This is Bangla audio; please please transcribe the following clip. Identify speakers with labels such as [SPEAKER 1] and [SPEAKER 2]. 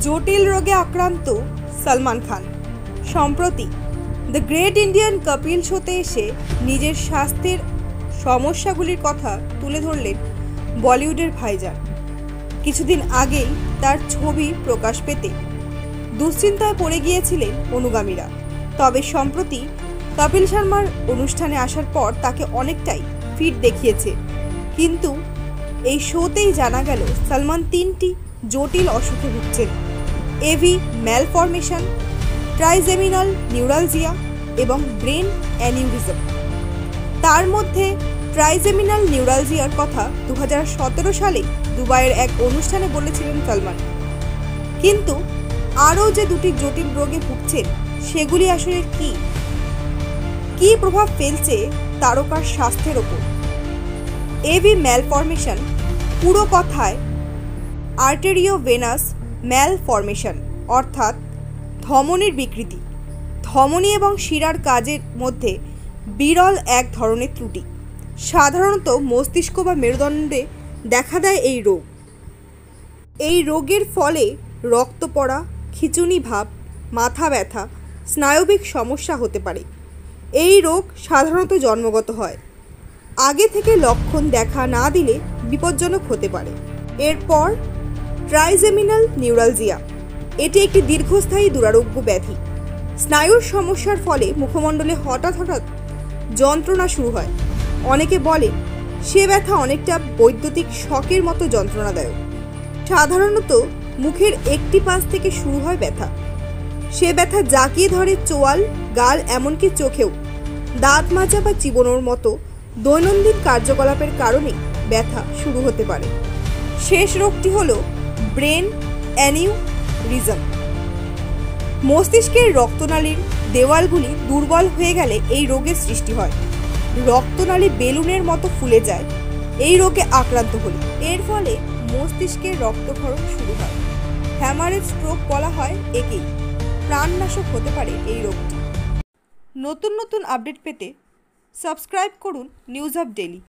[SPEAKER 1] জটিল রোগে আক্রান্ত সলমান খান সম্প্রতি দ্য গ্রেট ইন্ডিয়ান কাপিল শোতে এসে নিজের স্বাস্থ্যের সমস্যাগুলির কথা তুলে ধরলেন বলিউডের ভাইজান। কিছুদিন আগেই তার ছবি প্রকাশ পেতে দুশ্চিন্তায় পড়ে গিয়েছিলেন অনুগামীরা। তবে সম্প্রতি কপিল শর্মার অনুষ্ঠানে আসার পর তাকে অনেকটাই ফিট দেখিয়েছে। কিন্তু এই শোতেই জানা গেল সলমান 3টি জটিল অসুখে ভুগছেন: এভি ম্যালফরমেশন, ট্রাইজেমিনাল নিউরালজিয়া এবং ব্রেন অ্যানিউরিজম। তার মধ্যে ট্রাইজেমিনাল নিউরালজিয়ার কথা 2017 সালে দুবাইয়ের এক অনুষ্ঠানে বলেছিলেন সলমান। কিন্তু আরও যে দুটি জটিল রোগে ভুগছেন সেগুলি আসলে কী প্রভাব ফেলছে তারকার স্বাস্থ্যের ওপর? এভি ম্যালফরমেশন পুরো কথায় আর্টেরিওভেনাস ম্যালফরমেশন, অর্থাৎ ধমনির বিকৃতি। ধমনী এবং শিরার কাজের মধ্যে বিরল এক ধরনের ত্রুটি। সাধারণত মস্তিষ্ক বা মেরুদণ্ডে দেখা দেয় এই রোগ। এই রোগের ফলে রক্ত পড়া, খিঁচুনি ভাব, মাথা ব্যথা, স্নায়বিক সমস্যা হতে পারে। এই রোগ সাধারণত জন্মগত হয়। আগে থেকে লক্ষণ দেখা না দিলে বিপজ্জনক হতে পারে। এরপর ট্রাইজেমিনাল নিউরালজিয়া, এটি একটি দীর্ঘস্থায়ী দুরারোগ্য ব্যাধি। স্নায়ুর সমস্যার ফলে মুখমণ্ডলে হঠাৎ যন্ত্রণা শুরু হয়। অনেকে বলে সে ব্যথা অনেকটা বৈদ্যুতিক শকের মতো যন্ত্রণাদায়ক। সাধারণত মুখের একটি পাশ থেকে শুরু হয় ব্যথা। সে ব্যথা জাঁকিয়ে ধরে চোয়াল, গাল, এমনকি চোখেও। দাঁত মাজা বা চিবোনোর মতো দৈনন্দিন কার্যকলাপের কারণে ব্যথা শুরু হতে পারে। শেষ রোগটি হল ব্রেন অ্যানিউরিজম। মস্তিষ্কের রক্তনালীর দেওয়ালগুলি দুর্বল হয়ে গেলে এই রোগের সৃষ্টি হয়। রক্তনালী বেলুনের মতো ফুলে যায় এই রোগে আক্রান্ত হলে। এর ফলে মস্তিষ্কের রক্তক্ষরণ শুরু হয়। হ্যামারেজ স্ট্রোক বলা হয় একেই। প্রাণনাশক হতে পারে এই রোগটি। নতুন আপডেট পেতে সাবস্ক্রাইব করুন নিউজ হাব ডেইলি।